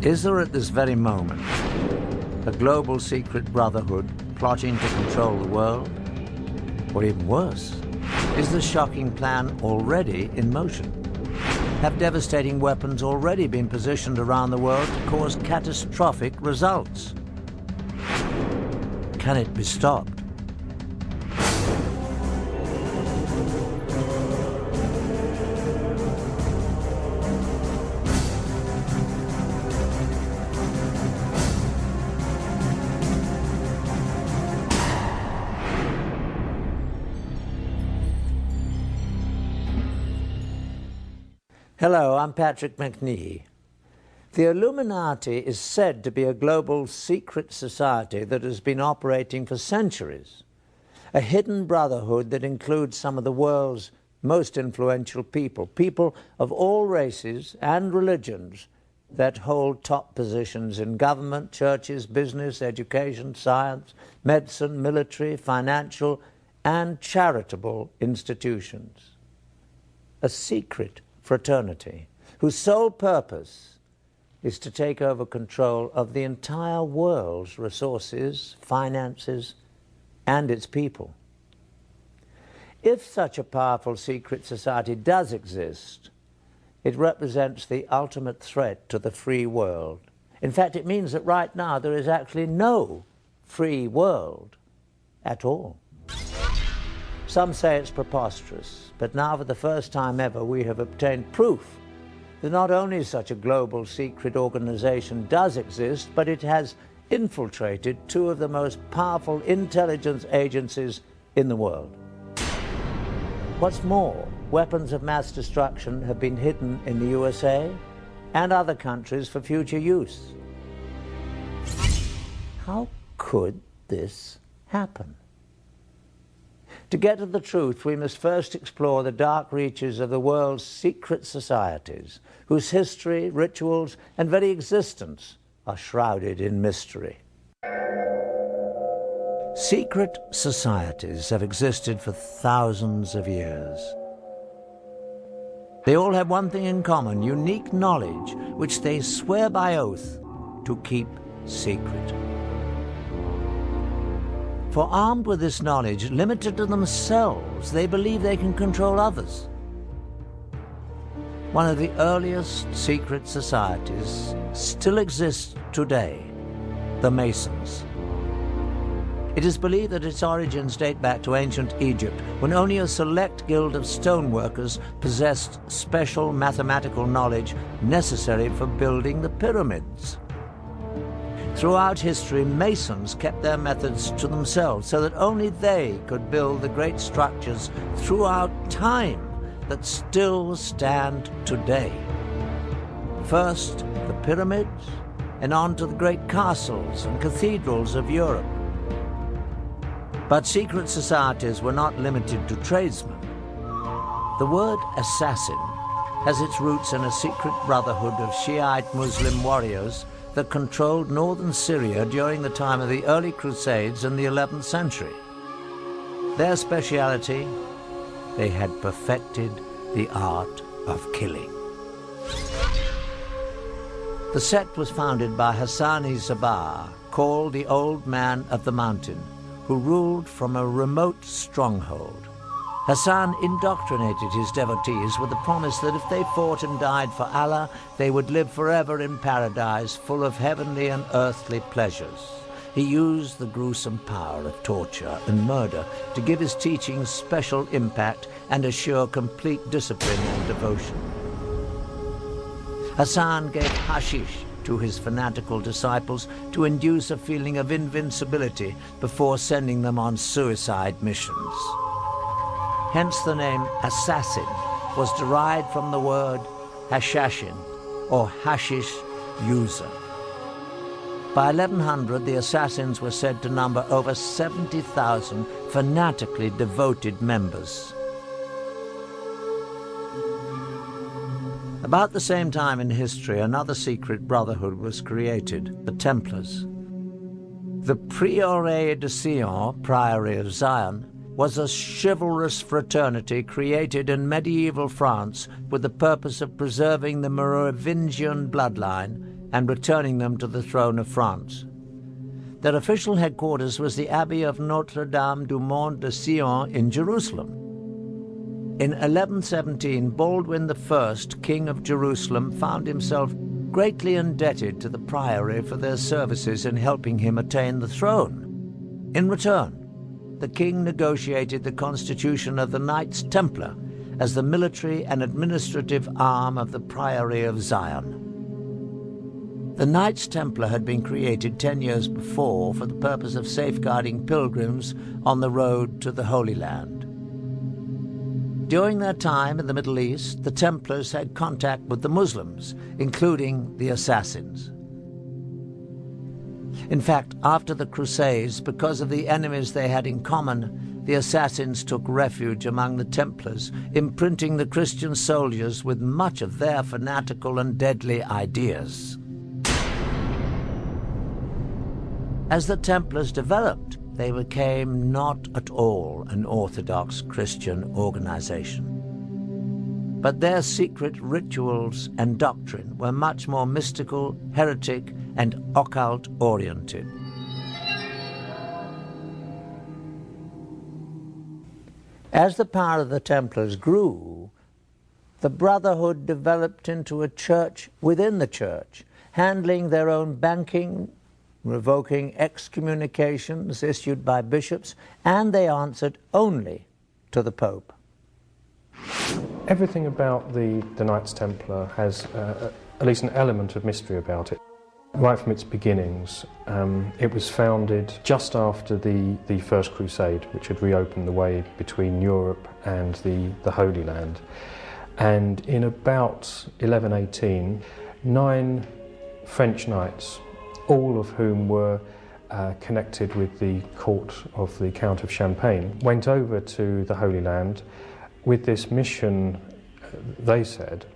Is there at this very moment a global secret brotherhood plotting to control the world? Or even worse, is the shocking plan already in motion? Have devastating weapons already been positioned around the world to cause catastrophic results? Can it be stopped? Hello, I'm Patrick McNee. The Illuminati is said to be a global secret society that has been operating for centuries, a hidden brotherhood that includes some of the world's most influential people, people of all races and religions that hold top positions in government, churches, business, education, science, medicine, military, financial, and charitable institutions. A secret fraternity whose sole purpose is to take over control of the entire world's resources, finances, and its people. If such a powerful secret society does exist, it represents the ultimate threat to the free world. In fact, it means that right now there is actually no free world at all. Some say it's preposterous, but now for the first time ever we have obtained proof that not only such a global secret organization does exist, but it has infiltrated two of the most powerful intelligence agencies in the world. What's more, weapons of mass destruction have been hidden in the USA and other countries for future use. How could this happen? To get to the truth, we must first explore the dark reaches of the world's secret societies, whose history, rituals, and very existence are shrouded in mystery. Secret societies have existed for thousands of years. They all have one thing in common: unique knowledge, which they swear by oath to keep secret. For armed with this knowledge, limited to themselves, they believe they can control others. One of the earliest secret societies still exists today, the Masons. It is believed that its origins date back to ancient Egypt, when only a select guild of stoneworkers possessed special mathematical knowledge necessary for building the pyramids. Throughout history, Masons kept their methods to themselves so that only they could build the great structures throughout time that still stand today. First, the pyramids, and on to the great castles and cathedrals of Europe. But secret societies were not limited to tradesmen. The word assassin has its roots in a secret brotherhood of Shiite Muslim warriors that controlled northern Syria during the time of the early Crusades in the 11th century. Their speciality: they had perfected the art of killing. The sect was founded by Hassan-i-Sabah, called the Old Man of the Mountain, who ruled from a remote stronghold. Hassan indoctrinated his devotees with the promise that if they fought and died for Allah, they would live forever in paradise, full of heavenly and earthly pleasures. He used the gruesome power of torture and murder to give his teachings special impact and assure complete discipline and devotion. Hassan gave hashish to his fanatical disciples to induce a feeling of invincibility before sending them on suicide missions. Hence the name assassin was derived from the word hashashin, or hashish user. By 1100, the assassins were said to number over 70,000 fanatically devoted members. About the same time in history, another secret brotherhood was created, the Templars. The Prieuré de Sion, Priory of Zion, was a chivalrous fraternity created in medieval France with the purpose of preserving the Merovingian bloodline and returning them to the throne of France. Their official headquarters was the Abbey of Notre-Dame-du-Mont de Sion in Jerusalem. In 1117, Baldwin I, King of Jerusalem, found himself greatly indebted to the priory for their services in helping him attain the throne. In return, the king negotiated the constitution of the Knights Templar as the military and administrative arm of the Priory of Zion. The Knights Templar had been created 10 years before for the purpose of safeguarding pilgrims on the road to the Holy Land. During their time in the Middle East, the Templars had contact with the Muslims, including the Assassins. In fact, after the Crusades, because of the enemies they had in common, the Assassins took refuge among the Templars, imprinting the Christian soldiers with much of their fanatical and deadly ideas. As the Templars developed, they became not at all an orthodox Christian organization. But their secret rituals and doctrine were much more mystical, heretic, and occult-oriented. As the power of the Templars grew, the Brotherhood developed into a church within the church, handling their own banking, revoking excommunications issued by bishops, and they answered only to the Pope. Everything about the Knights Templar has at least an element of mystery about it. Right from its beginnings, it was founded just after the First Crusade, which had reopened the way between Europe and the Holy Land. And in about 1118, 9 French knights, all of whom were connected with the court of the Count of Champagne, went over to the Holy Land with this mission, they said,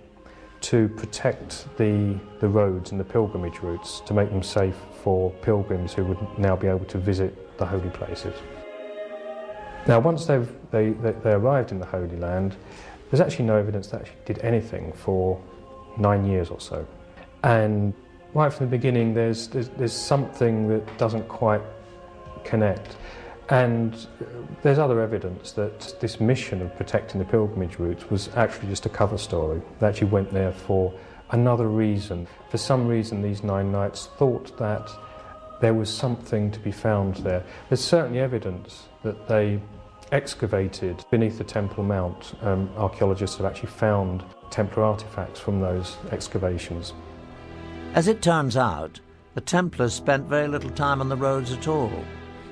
to protect the roads and the pilgrimage routes, to make them safe for pilgrims who would now be able to visit the holy places. Now, once they arrived in the Holy Land, there's actually no evidence that actually did anything for 9 years or so. And right from the beginning, there's something that doesn't quite connect. And there's other evidence that this mission of protecting the pilgrimage routes was actually just a cover story. They actually went there for another reason. For some reason, these 9 knights thought that there was something to be found there. There's certainly evidence that they excavated beneath the Temple Mount. Archaeologists have actually found Templar artifacts from those excavations. As it turns out, the Templars spent very little time on the roads at all.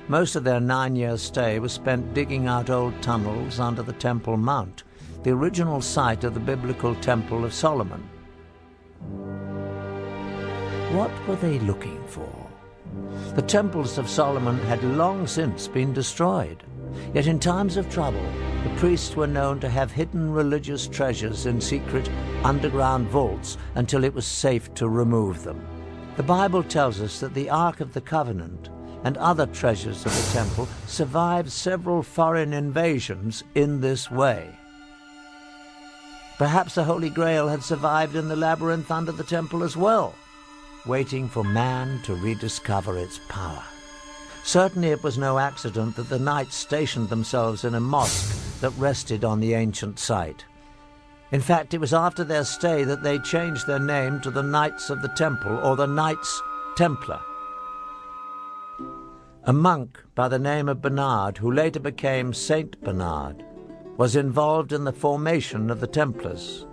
Most of their 9-year stay was spent digging out old tunnels under the Temple Mount, the original site of the biblical Temple of Solomon. What were they looking for? The temples of Solomon had long since been destroyed. Yet in times of trouble, the priests were known to have hidden religious treasures in secret underground vaults until it was safe to remove them. The Bible tells us that the Ark of the Covenant and other treasures of the temple survived several foreign invasions in this way. Perhaps the Holy Grail had survived in the labyrinth under the temple as well, waiting for man to rediscover its power. Certainly it was no accident that the knights stationed themselves in a mosque that rested on the ancient site. In fact, it was after their stay that they changed their name to the Knights of the Temple, or the Knights Templar. A monk by the name of Bernard, who later became Saint Bernard, was involved in the formation of the Templars.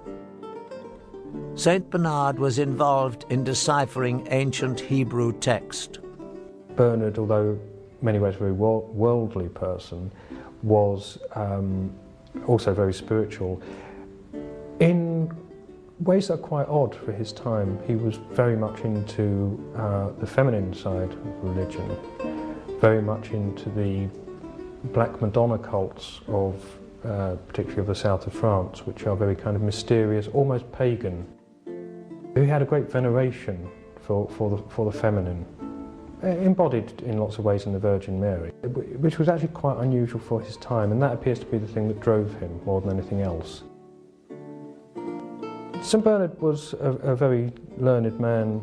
Saint Bernard was involved in deciphering ancient Hebrew text. Bernard, although in many ways a very worldly person, was also very spiritual. In ways that are quite odd for his time, he was very much into the feminine side of religion, very much into the Black Madonna cults of, particularly of the south of France, which are very kind of mysterious, almost pagan. He had a great veneration for the feminine, embodied in lots of ways in the Virgin Mary, which was actually quite unusual for his time, and that appears to be the thing that drove him more than anything else. St Bernard was a very learned man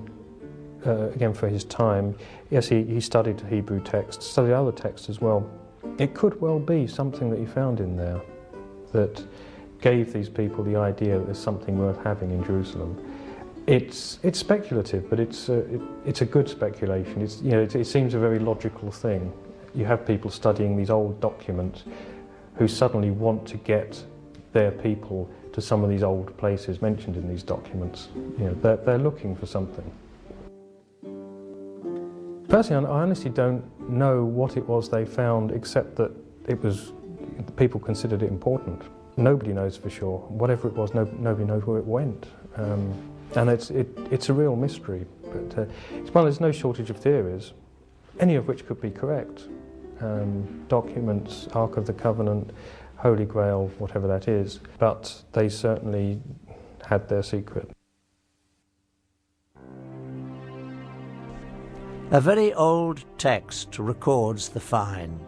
again for his time, yes, he studied Hebrew texts, studied other texts as well. It could well be something that he found in there that gave these people the idea that there's something worth having in Jerusalem. It's speculative, but it's a good speculation. It seems a very logical thing. You have people studying these old documents who suddenly want to get their people to some of these old places mentioned in these documents. They're looking for something. Personally, I honestly don't know what it was they found, except that people considered it important. Nobody knows for sure. Whatever it was, nobody knows where it went. And it's a real mystery. But there's no shortage of theories, any of which could be correct. Documents, Ark of the Covenant, Holy Grail, whatever that is. But they certainly had their secret. A very old text records the find.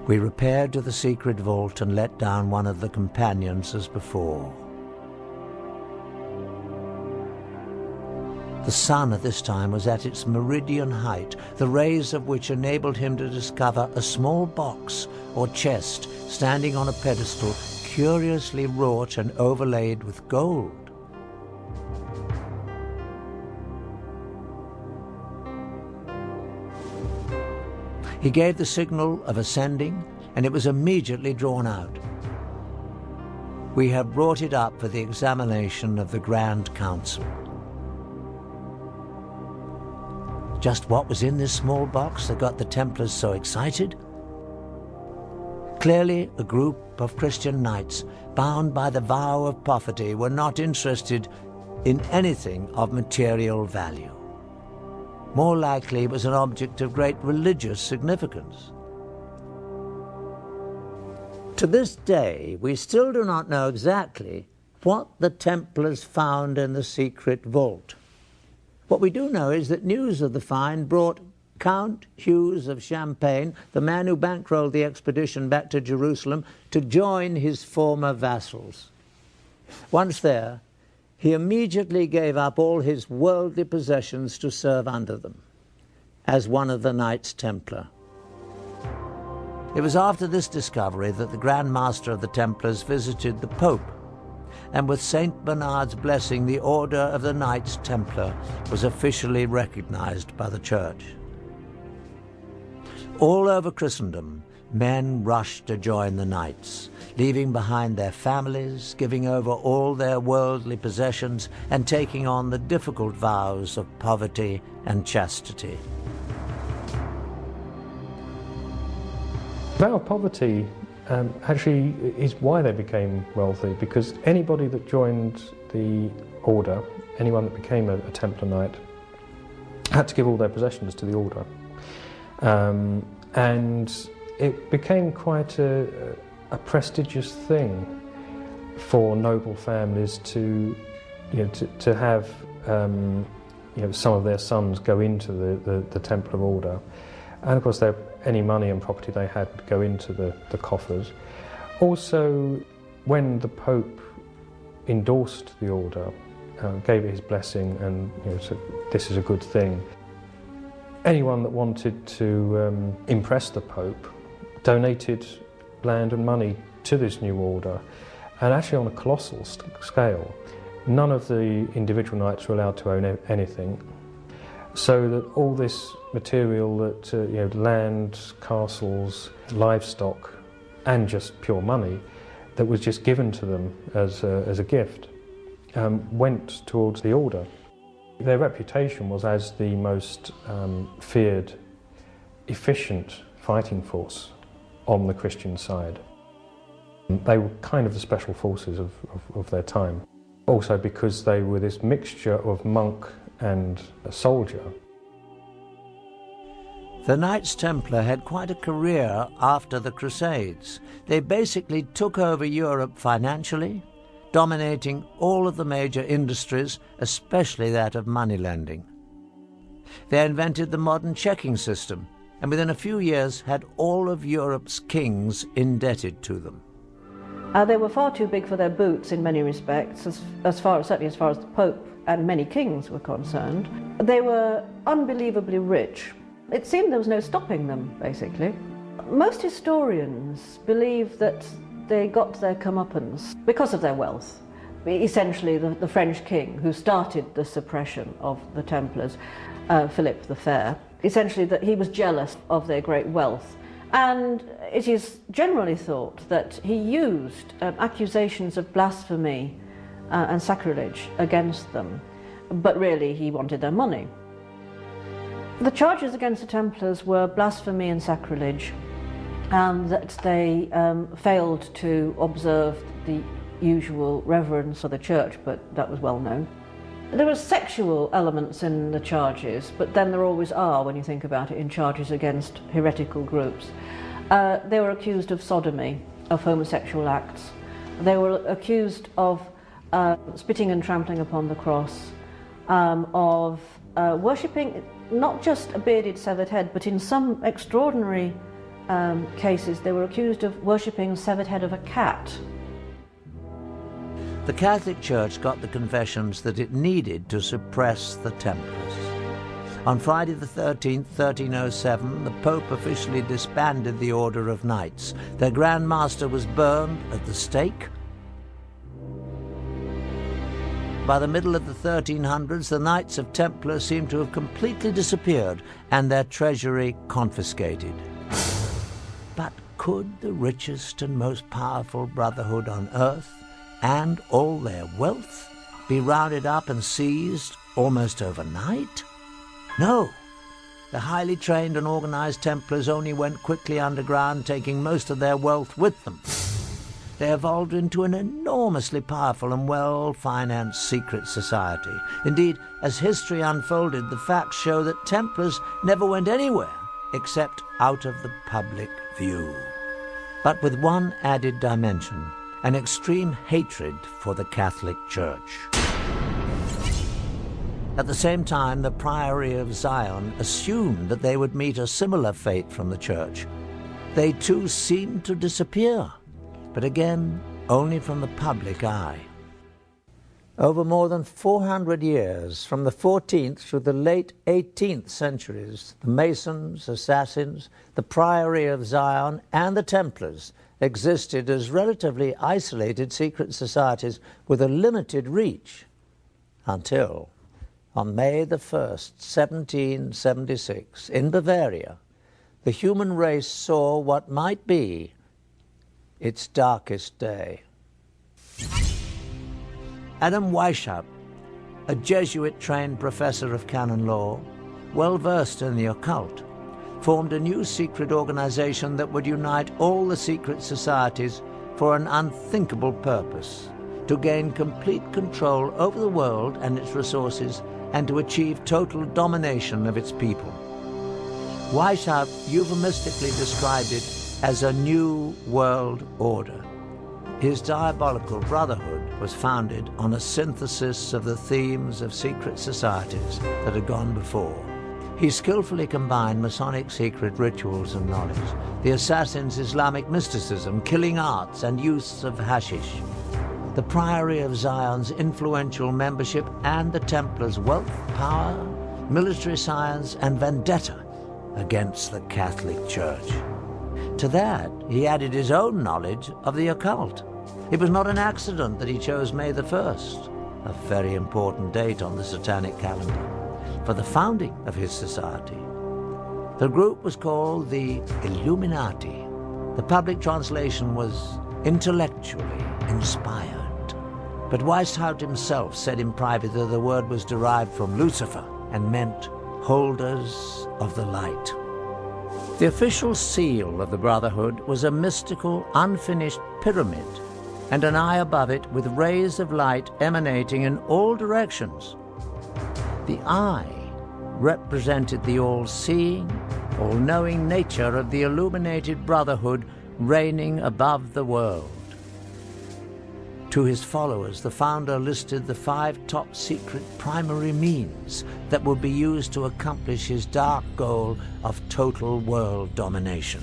We repaired to the secret vault and let down one of the companions as before. The sun at this time was at its meridian height, the rays of which enabled him to discover a small box or chest standing on a pedestal curiously wrought and overlaid with gold. He gave the signal of ascending, and it was immediately drawn out. We have brought it up for the examination of the Grand Council. Just what was in this small box that got the Templars so excited? Clearly, a group of Christian knights, bound by the vow of poverty, were not interested in anything of material value. More likely, it was an object of great religious significance. To this day, we still do not know exactly what the Templars found in the secret vault. What we do know is that news of the find brought Count Hughes of Champagne, the man who bankrolled the expedition back to Jerusalem, to join his former vassals. Once there, he immediately gave up all his worldly possessions to serve under them, as one of the Knights Templar. It was after this discovery that the Grand Master of the Templars visited the Pope, and with Saint Bernard's blessing, the Order of the Knights Templar was officially recognized by the Church. All over Christendom, men rushed to join the Knights, leaving behind their families, giving over all their worldly possessions, and taking on the difficult vows of poverty and chastity. The vow of poverty actually is why they became wealthy, because anybody that joined the order, anyone that became a Templar Knight, had to give all their possessions to the order. And it became quite a prestigious thing for noble families to have some of their sons go into the Templar order, and of course any money and property they had would go into the coffers. Also, when the Pope endorsed the order, gave it his blessing, and said this is a good thing, anyone that wanted to impress the Pope donated land and money to this new order, and actually on a colossal scale. None of the individual knights were allowed to own anything, so that all this material, that land, castles, livestock, and just pure money that was just given to them as a gift, went towards the order. Their reputation was as the most feared, efficient fighting force on the Christian side. They were kind of the special forces of their time. Also because they were this mixture of monk and a soldier. The Knights Templar had quite a career after the Crusades. They basically took over Europe financially, dominating all of the major industries, especially that of moneylending. They invented the modern checking system, and within a few years had all of Europe's kings indebted to them. They were far too big for their boots in many respects, certainly as far as the Pope and many kings were concerned. They were unbelievably rich. It seemed there was no stopping them, basically. Most historians believe that they got their comeuppance because of their wealth. Essentially, the French king who started the suppression of the Templars, Philip the Fair, essentially that he was jealous of their great wealth. And it is generally thought that he used accusations of blasphemy and sacrilege against them, but really he wanted their money. The charges against the Templars were blasphemy and sacrilege, and that they failed to observe the usual reverence for the church, but that was well known. There were sexual elements in the charges, but then there always are, when you think about it, in charges against heretical groups. They were accused of sodomy, of homosexual acts. They were accused of spitting and trampling upon the cross, of worshipping not just a bearded severed head, but in some extraordinary cases they were accused of worshipping the severed head of a cat. The Catholic Church got the confessions that it needed to suppress the Templars. On Friday the 13th, 1307, the Pope officially disbanded the Order of Knights. Their Grand Master was burned at the stake. By the middle of the 1300s, the Knights of Templar seemed to have completely disappeared and their treasury confiscated. But could the richest and most powerful brotherhood on earth and all their wealth be rounded up and seized almost overnight? No. The highly trained and organized Templars only went quickly underground, taking most of their wealth with them. They evolved into an enormously powerful and well-financed secret society. Indeed, as history unfolded, the facts show that Templars never went anywhere except out of the public view. But with one added dimension: an extreme hatred for the Catholic Church. At the same time, the Priory of Zion assumed that they would meet a similar fate from the Church. They too seemed to disappear, but again, only from the public eye. Over more than 400 years, from the 14th through the late 18th centuries, the Masons, Assassins, the Priory of Zion, and the Templars existed as relatively isolated secret societies with a limited reach, until on May the 1st, 1776, in Bavaria, the human race saw what might be its darkest day. Adam Weishaupt, a Jesuit-trained professor of canon law, well-versed in the occult, formed a new secret organization that would unite all the secret societies for an unthinkable purpose: to gain complete control over the world and its resources, and to achieve total domination of its people. Weishaupt euphemistically described it as a new world order. His diabolical brotherhood was founded on a synthesis of the themes of secret societies that had gone before. He skillfully combined Masonic secret rituals and knowledge, the Assassins' Islamic mysticism, killing arts, and use of hashish, the Priory of Zion's influential membership, and the Templars' wealth, power, military science, and vendetta against the Catholic Church. To that, he added his own knowledge of the occult. It was not an accident that he chose May the 1st, a very important date on the satanic calendar, for the founding of his society. The group was called the Illuminati. The public translation was intellectually inspired. But Weishaupt himself said in private that the word was derived from Lucifer and meant holders of the light. The official seal of the Brotherhood was a mystical, unfinished pyramid, and an eye above it with rays of light emanating in all directions. The eye represented the all-seeing, all-knowing nature of the illuminated Brotherhood reigning above the world. To his followers, the founder listed the 5 top secret primary means that would be used to accomplish his dark goal of total world domination.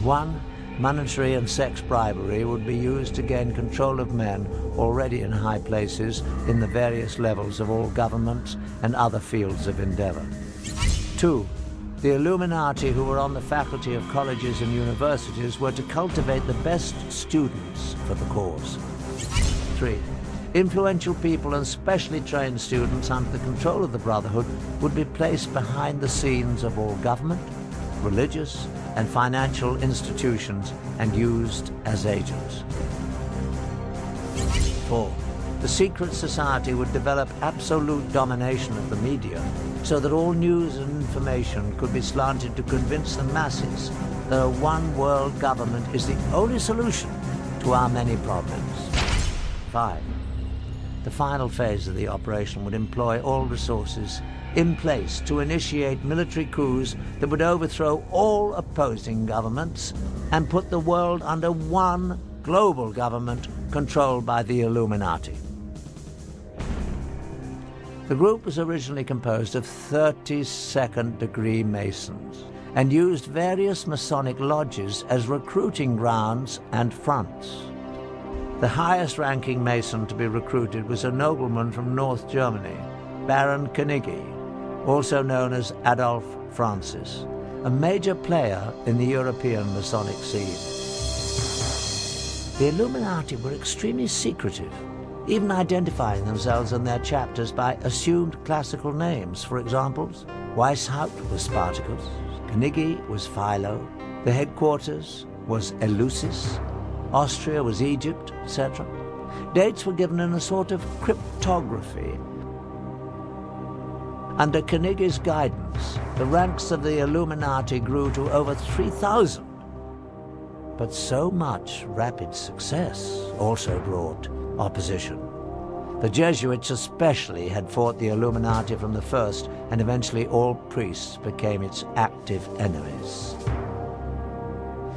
1. monetary and sex bribery would be used to gain control of men already in high places in the various levels of all governments and other fields of endeavor. 2. The Illuminati who were on the faculty of colleges and universities were to cultivate the best students for the cause. 3. Influential people and specially trained students under the control of the Brotherhood would be placed behind the scenes of all government, religious, and financial institutions and used as agents. 4. The secret society would develop absolute domination of the media so that all news and information could be slanted to convince the masses that a one-world government is the only solution to our many problems. 5. The final phase of the operation would employ all resources in place to initiate military coups that would overthrow all opposing governments and put the world under one global government controlled by the Illuminati. The group was originally composed of 32nd-degree Masons and used various Masonic lodges as recruiting grounds and fronts. The highest-ranking Mason to be recruited was a nobleman from North Germany, Baron Knigge, also known as Adolf Francis, a major player in the European Masonic scene. The Illuminati were extremely secretive, even identifying themselves and their chapters by assumed classical names. For example, Weishaupt was Spartacus, Knigge was Philo, the headquarters was Eleusis, Austria was Egypt, etc. Dates were given in a sort of cryptography. Under Knigge's guidance, the ranks of the Illuminati grew to over 3,000. But so much rapid success also brought opposition. The Jesuits especially had fought the Illuminati from the first, and eventually all priests became its active enemies.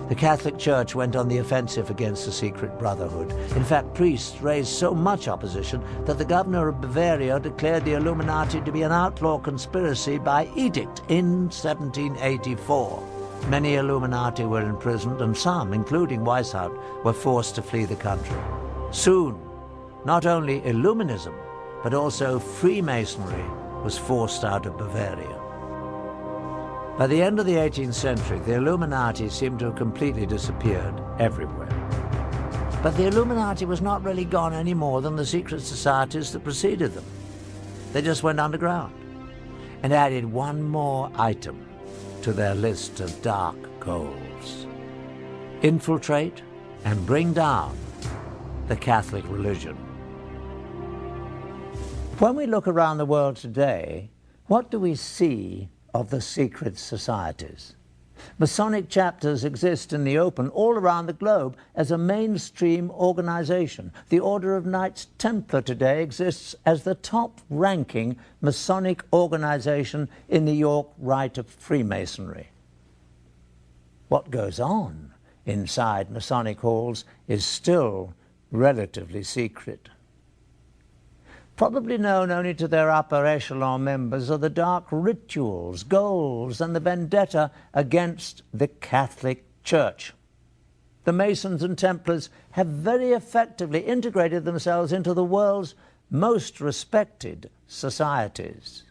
The Catholic Church went on the offensive against the secret brotherhood. In fact, priests raised so much opposition that the governor of Bavaria declared the Illuminati to be an outlaw conspiracy by edict in 1784. Many Illuminati were imprisoned, and some, including Weishaupt, were forced to flee the country. Soon, not only Illuminism, but also Freemasonry was forced out of Bavaria. By the end of the 18th century, the Illuminati seemed to have completely disappeared everywhere. But the Illuminati was not really gone any more than the secret societies that preceded them. They just went underground and added one more item to their list of dark goals: infiltrate and bring down the Catholic religion. When we look around the world today, what do we see of the secret societies? Masonic chapters exist in the open all around the globe as a mainstream organization. The Order of Knights Templar today exists as the top-ranking Masonic organization in the York Rite of Freemasonry. What goes on inside Masonic halls is still relatively secret. Probably known only to their upper echelon members are the dark rituals, goals, and the vendetta against the Catholic Church. The Masons and Templars have very effectively integrated themselves into the world's most respected societies.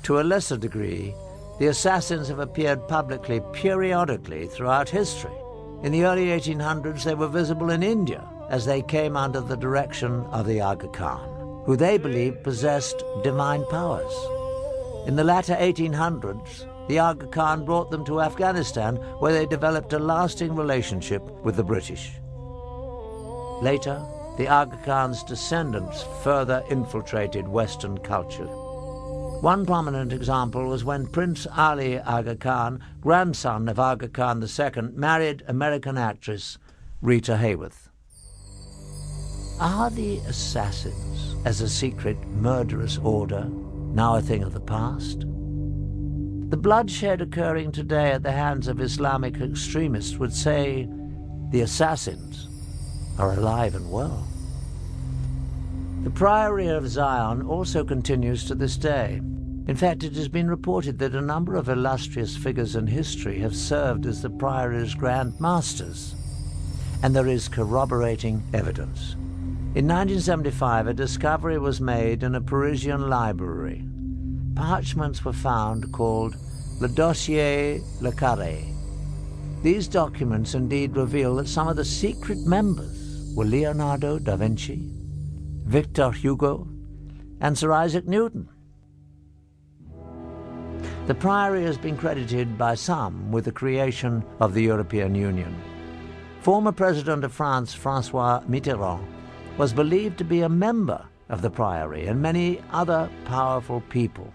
To a lesser degree, the assassins have appeared publicly periodically throughout history. In the early 1800s, they were visible in India as they came under the direction of the Aga Khan, who they believed possessed divine powers. In the latter 1800s, the Aga Khan brought them to Afghanistan, where they developed a lasting relationship with the British. Later, the Aga Khan's descendants further infiltrated Western culture. One prominent example was when Prince Ali Aga Khan, grandson of Aga Khan II, married American actress Rita Hayworth. Are the assassins, as a secret murderous order, now a thing of the past? The bloodshed occurring today at the hands of Islamic extremists would say the assassins are alive and well. The Priory of Zion also continues to this day. In fact, it has been reported that a number of illustrious figures in history have served as the Priory's Grand Masters, and there is corroborating evidence. In 1975, a discovery was made in a Parisian library. Parchments were found called Le Dossier Le Carré. These documents indeed reveal that some of the secret members were Leonardo da Vinci, Victor Hugo, and Sir Isaac Newton. The Priory has been credited by some with the creation of the European Union. Former President of France, François Mitterrand, was believed to be a member of the Priory, and many other powerful people.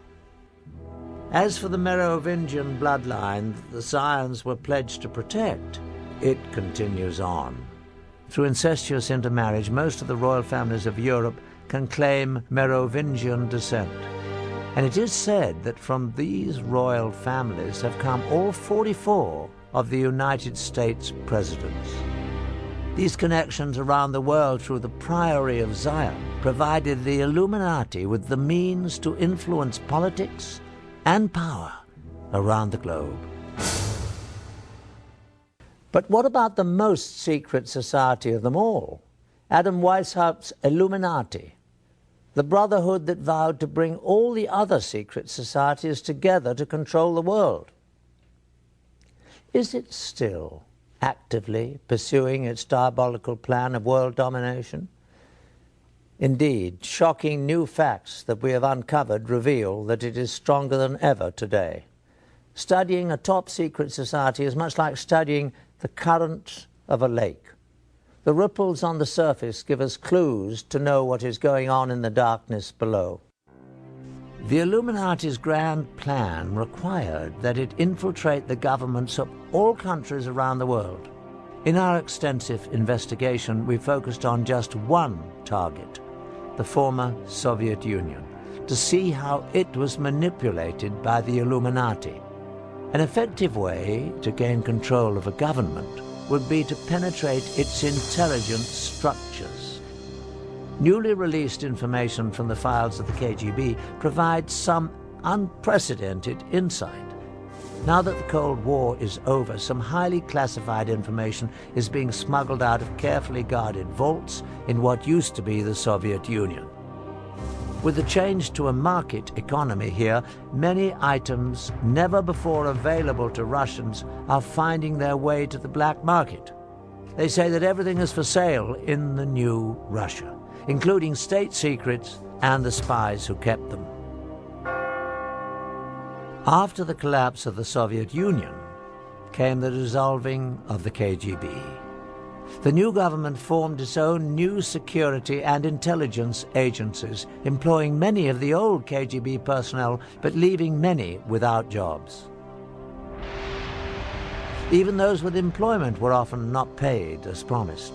As for the Merovingian bloodline that the Scions were pledged to protect, it continues on. Through incestuous intermarriage, most of the royal families of Europe can claim Merovingian descent. And it is said that from these royal families have come all 44 of the United States presidents. These connections around the world through the Priory of Zion provided the Illuminati with the means to influence politics and power around the globe. But what about the most secret society of them all, Adam Weishaupt's Illuminati? The brotherhood that vowed to bring all the other secret societies together to control the world. Is it still actively pursuing its diabolical plan of world domination? Indeed, shocking new facts that we have uncovered reveal that it is stronger than ever today. Studying a top-secret society is much like studying the current of a lake. The ripples on the surface give us clues to know what is going on in the darkness below. The Illuminati's grand plan required that it infiltrate the governments of all countries around the world. In our extensive investigation, we focused on just one target, the former Soviet Union, to see how it was manipulated by the Illuminati. An effective way to gain control of a government would be to penetrate its intelligence structures. Newly released information from the files of the KGB provides some unprecedented insight. Now that the Cold War is over, some highly classified information is being smuggled out of carefully guarded vaults in what used to be the Soviet Union. With the change to a market economy here, many items never before available to Russians are finding their way to the black market. They say that everything is for sale in the new Russia, including state secrets and the spies who kept them. After the collapse of the Soviet Union came the dissolving of the KGB. The new government formed its own new security and intelligence agencies, employing many of the old KGB personnel, but leaving many without jobs. Even those with employment were often not paid as promised.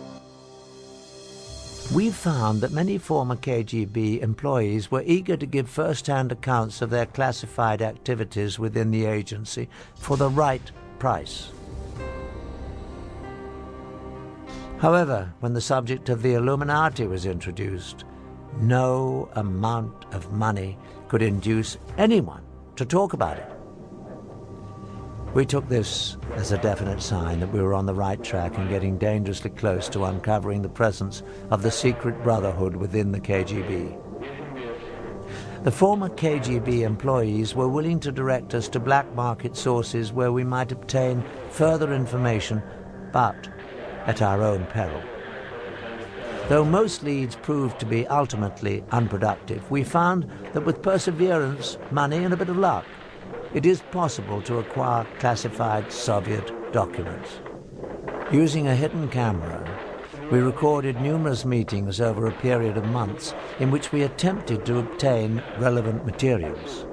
We found that many former KGB employees were eager to give first-hand accounts of their classified activities within the agency for the right price. However, when the subject of the Illuminati was introduced, no amount of money could induce anyone to talk about it. We took this as a definite sign that we were on the right track and getting dangerously close to uncovering the presence of the secret brotherhood within the KGB. The former KGB employees were willing to direct us to black market sources where we might obtain further information, but at our own peril. Though most leads proved to be ultimately unproductive, we found that with perseverance, money, and a bit of luck, it is possible to acquire classified Soviet documents. Using a hidden camera, we recorded numerous meetings over a period of months in which we attempted to obtain relevant materials.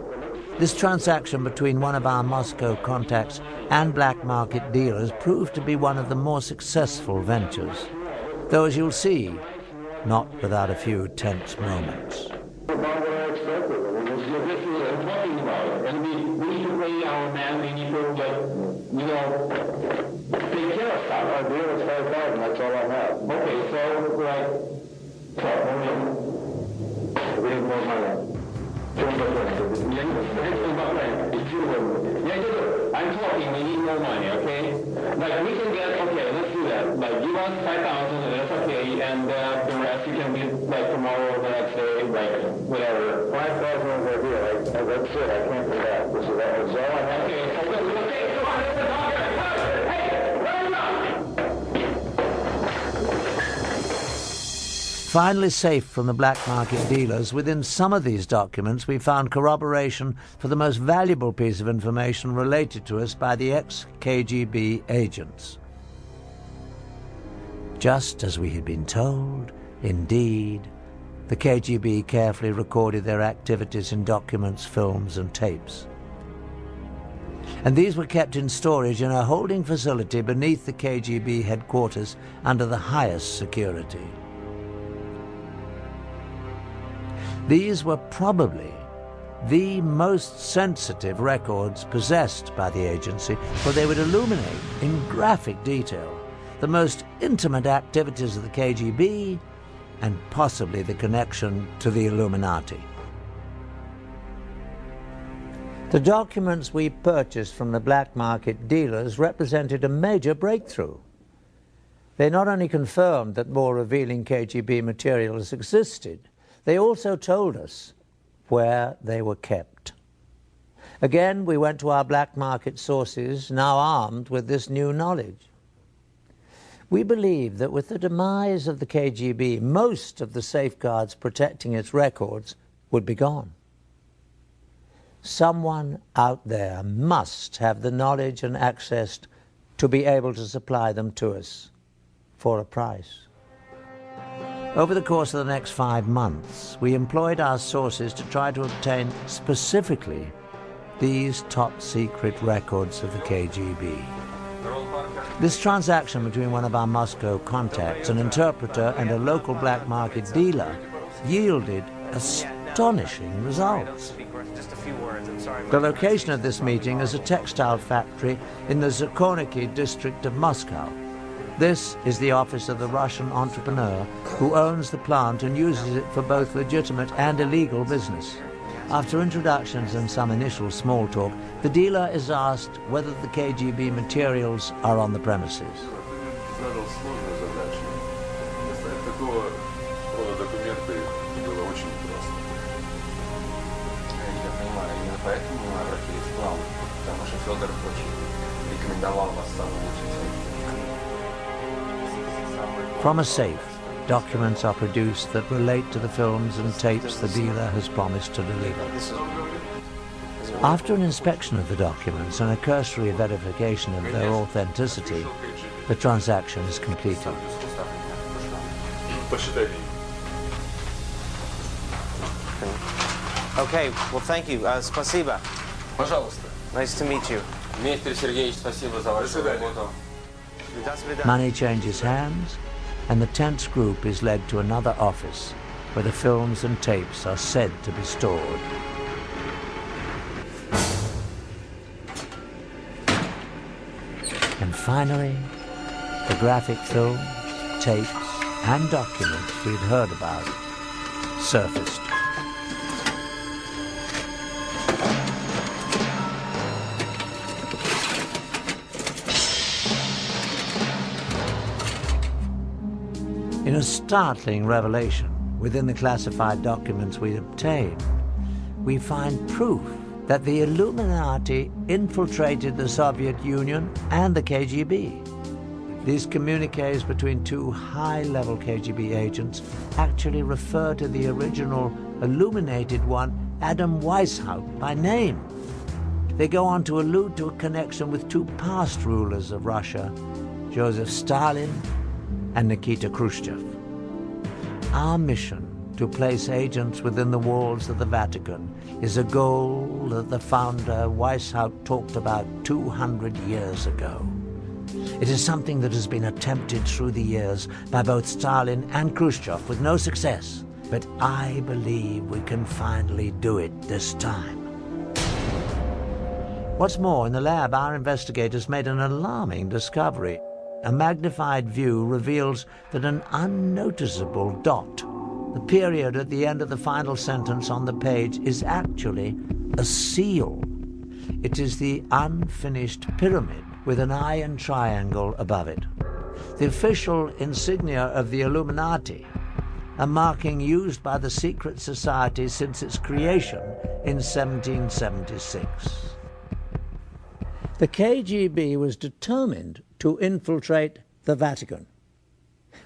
This transaction between one of our Moscow contacts and black market dealers proved to be one of the more successful ventures, though, as you'll see, not without a few tense moments. I'm talking, we need more money, okay? Like, we can get, okay, let's do that. Like, give us 5,000, that's okay, and the rest you can get, like, tomorrow, the next day, like, whatever. 5,000 over here, that's it, I can't do that. This is all I have. Okay, so we'll take, come on, let's talk here. Hey, run it up! Finally safe from the black market dealers, within some of these documents we found corroboration for the most valuable piece of information related to us by the ex-KGB agents. Just as we had been told, indeed, the KGB carefully recorded their activities in documents, films, and tapes. And these were kept in storage in a holding facility beneath the KGB headquarters under the highest security. These were probably the most sensitive records possessed by the agency, for they would illuminate in graphic detail the most intimate activities of the KGB and possibly the connection to the Illuminati. The documents we purchased from the black market dealers represented a major breakthrough. They not only confirmed that more revealing KGB materials existed, they also told us where they were kept. Again, we went to our black market sources, now armed with this new knowledge. We believe that with the demise of the KGB, most of the safeguards protecting its records would be gone. Someone out there must have the knowledge and access to be able to supply them to us for a price. Over the course of the next 5 months, we employed our sources to try to obtain specifically these top-secret records of the KGB. This transaction between one of our Moscow contacts, an interpreter, and a local black market dealer yielded astonishing results. The location of this meeting is a textile factory in the Zakorniki district of Moscow. This is the office of the Russian entrepreneur who owns the plant and uses it for both legitimate and illegal business. After introductions and some initial small talk, the dealer is asked whether the KGB materials are on the premises. From a safe, documents are produced that relate to the films and tapes the dealer has promised to deliver. After an inspection of the documents and a cursory verification of their authenticity, the transaction is completed. Okay, well, thank you. Спасибо. Пожалуйста. Nice to meet you. Дмитрий Сергеевич, спасибо за вашу работу. Money changes hands, and the tense group is led to another office where the films and tapes are said to be stored. And finally, the graphic films, tapes, and documents we'd heard about surfaced. In a startling revelation within the classified documents we obtained, we find proof that the Illuminati infiltrated the Soviet Union and the KGB. These communiques between two high-level KGB agents actually refer to the original illuminated one, Adam Weishaupt, by name. They go on to allude to a connection with two past rulers of Russia, Joseph Stalin and Nikita Khrushchev. Our mission to place agents within the walls of the Vatican is a goal that the founder Weishaupt talked about 200 years ago. It is something that has been attempted through the years by both Stalin and Khrushchev with no success, but I believe we can finally do it this time. What's more, in the lab, our investigators made an alarming discovery. A magnified view reveals that an unnoticeable dot the period at the end of the final sentence on the page is actually a seal. It is the unfinished pyramid with an iron triangle above it. The official insignia of the Illuminati, a marking used by the secret society since its creation in 1776. The KGB was determined to infiltrate the Vatican.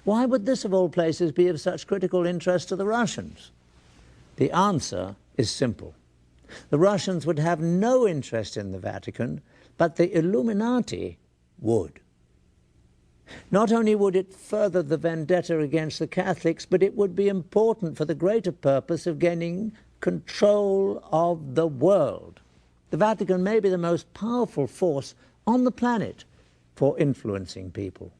Why would this, of all places, be of such critical interest to the Russians? The answer is simple. The Russians would have no interest in the Vatican, but the Illuminati would. Not only would it further the vendetta against the Catholics, but it would be important for the greater purpose of gaining control of the world. The Vatican may be the most powerful force on the planet for influencing people.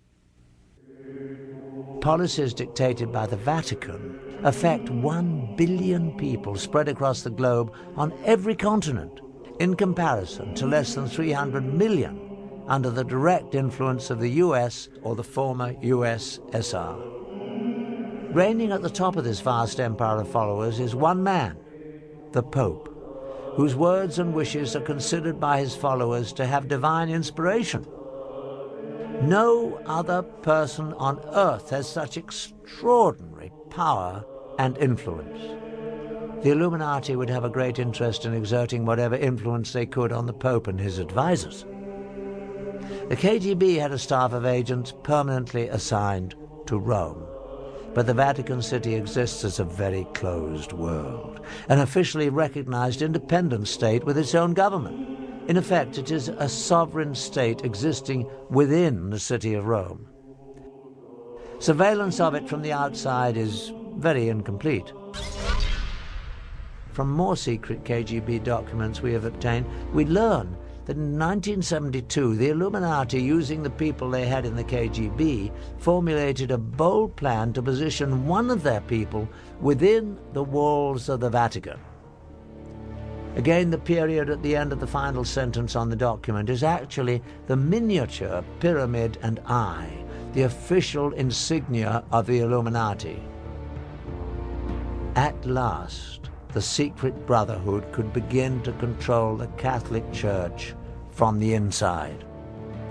Policies dictated by the Vatican affect 1 billion people spread across the globe on every continent, in comparison to less than 300 million under the direct influence of the US or the former USSR. Reigning at the top of this vast empire of followers is one man, the Pope, whose words and wishes are considered by his followers to have divine inspiration. No other person on earth has such extraordinary power and influence. The Illuminati would have a great interest in exerting whatever influence they could on the Pope and his advisors. The KGB had a staff of agents permanently assigned to Rome, but the Vatican City exists as a very closed world, an officially recognized independent state with its own government. In effect, it is a sovereign state existing within the city of Rome. Surveillance of it from the outside is very incomplete. From more secret KGB documents we have obtained, we learn that in 1972, the Illuminati, using the people they had in the KGB, formulated a bold plan to position one of their people within the walls of the Vatican. Again, the period at the end of the final sentence on the document is actually the miniature pyramid and eye, the official insignia of the Illuminati. At last, the secret brotherhood could begin to control the Catholic Church from the inside.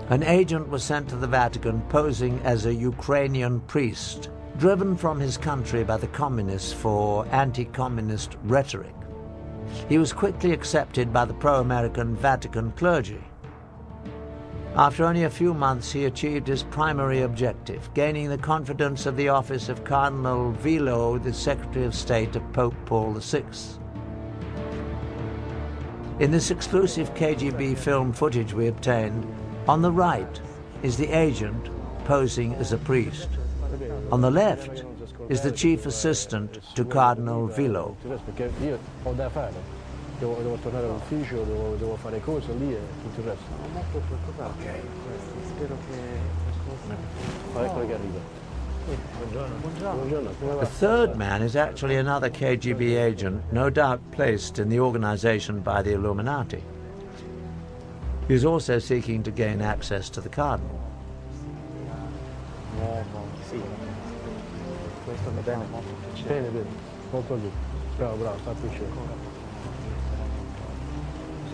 An agent was sent to the Vatican posing as a Ukrainian priest, driven from his country by the communists for anti-communist rhetoric. He was quickly accepted by the pro-American Vatican clergy. After only a few months, he achieved his primary objective, gaining the confidence of the office of Cardinal Vilo, the Secretary of State of Pope Paul VI. In this exclusive KGB film footage we obtained, on the right is the agent posing as a priest. On the left is the chief assistant to Cardinal Vilo. Devo tornare all'ufficio, devo fare cose lì e tutto il resto. Molto preoccupato. Ok. Spero che... Ecco che arriva. Buongiorno. The third man is actually another KGB agent, no doubt placed in the organization by the Illuminati. He is also seeking to gain access to the cardinal. Sì. Questo va bene. Bene, bene. Molto bene. Bravo, bravo, fa piacere.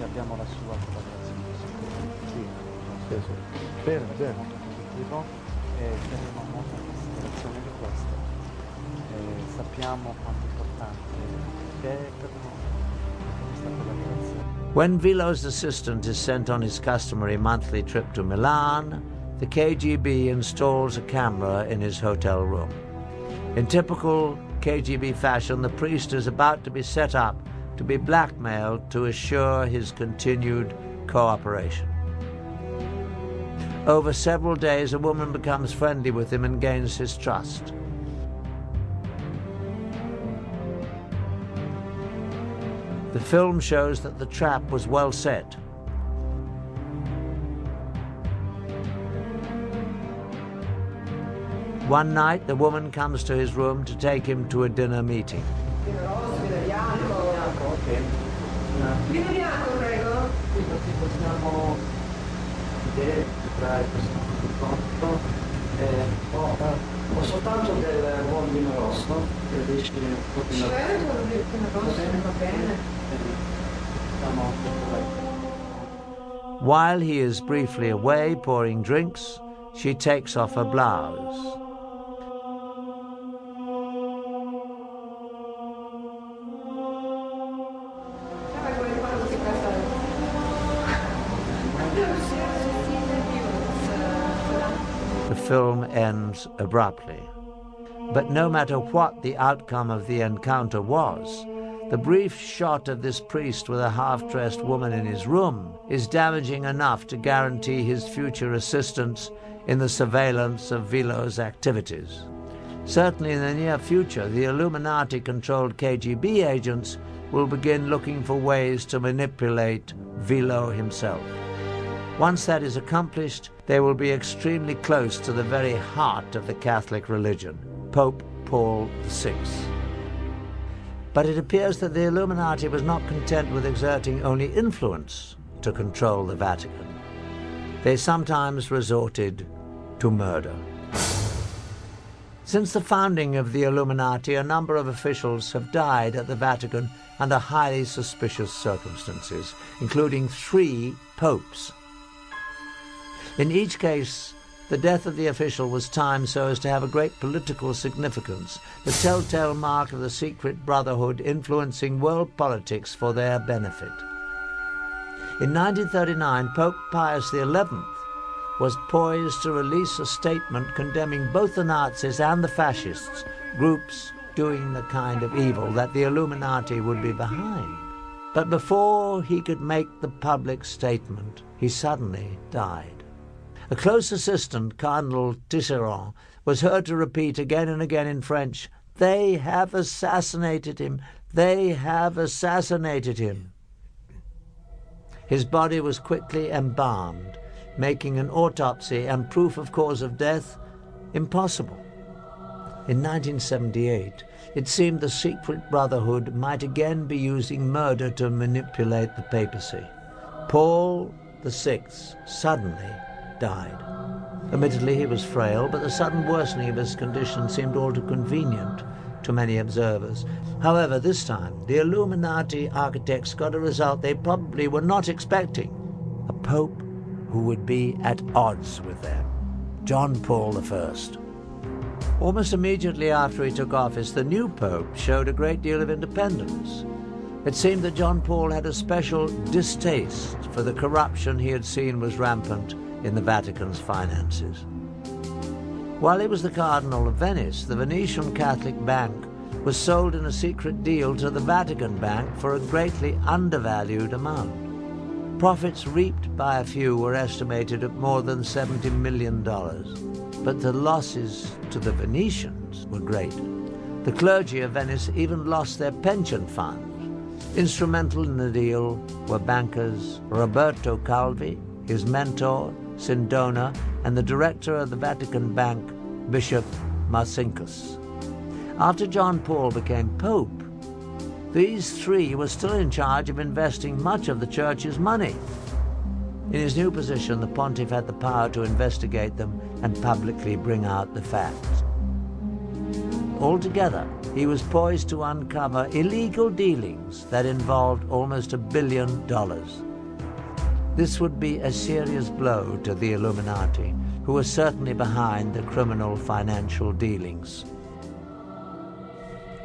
Abbiamo la sua collaborazione. Sì. Bene, bene. Terremo molta considerazione di questo. Sappiamo quanto importante è per noi questa collaborazione. When Vilo's assistant is sent on his customary monthly trip to Milan, the KGB installs a camera in his hotel room. In typical KGB fashion, the priest is about to be set up to be blackmailed to assure his continued cooperation. Over several days, a woman becomes friendly with him and gains his trust. The film shows that the trap was well set. One night, the woman comes to his room to take him to a dinner meeting. Vino bianco, prego. Possiamo vedere questo confronto Ho soltanto del buon vino rosso, che dici Ci vuoi del buon vino rosso? Va bene. While he is briefly away pouring drinks, she takes off her blouse. The film ends abruptly. But no matter what the outcome of the encounter was, the brief shot of this priest with a half-dressed woman in his room is damaging enough to guarantee his future assistance in the surveillance of Vilo's activities. Certainly in the near future, the Illuminati-controlled KGB agents will begin looking for ways to manipulate Vilo himself. Once that is accomplished, they will be extremely close to the very heart of the Catholic religion, Pope Paul VI. But it appears that the Illuminati was not content with exerting only influence to control the Vatican. They sometimes resorted to murder. Since the founding of the Illuminati, a number of officials have died at the Vatican under highly suspicious circumstances, including 3 popes. In each case, the death of the official was timed so as to have a great political significance, the telltale mark of the secret brotherhood influencing world politics for their benefit. In 1939, Pope Pius XI was poised to release a statement condemning both the Nazis and the fascists, groups doing the kind of evil that the Illuminati would be behind. But before he could make the public statement, he suddenly died. A close assistant, Cardinal Tisserand, was heard to repeat again and again in French, "They have assassinated him! They have assassinated him!" His body was quickly embalmed, making an autopsy and proof of cause of death impossible. In 1978, it seemed the secret brotherhood might again be using murder to manipulate the papacy. Paul VI suddenly died. Admittedly, he was frail, but the sudden worsening of his condition seemed all too convenient to many observers. However, this time, the Illuminati architects got a result they probably were not expecting: a pope who would be at odds with them, John Paul I. Almost immediately after he took office, the new pope showed a great deal of independence. It seemed that John Paul had a special distaste for the corruption he had seen was rampant in the Vatican's finances. While he was the Cardinal of Venice, the Venetian Catholic Bank was sold in a secret deal to the Vatican Bank for a greatly undervalued amount. Profits reaped by a few were estimated at more than $70 million, but the losses to the Venetians were great. The clergy of Venice even lost their pension funds. Instrumental in the deal were bankers Roberto Calvi, his mentor, Sindona, and the director of the Vatican Bank, Bishop Marcinkus. After John Paul became Pope, these 3 were still in charge of investing much of the Church's money. In his new position, the pontiff had the power to investigate them and publicly bring out the facts. Altogether, he was poised to uncover illegal dealings that involved almost $1 billion. This would be a serious blow to the Illuminati, who were certainly behind the criminal financial dealings.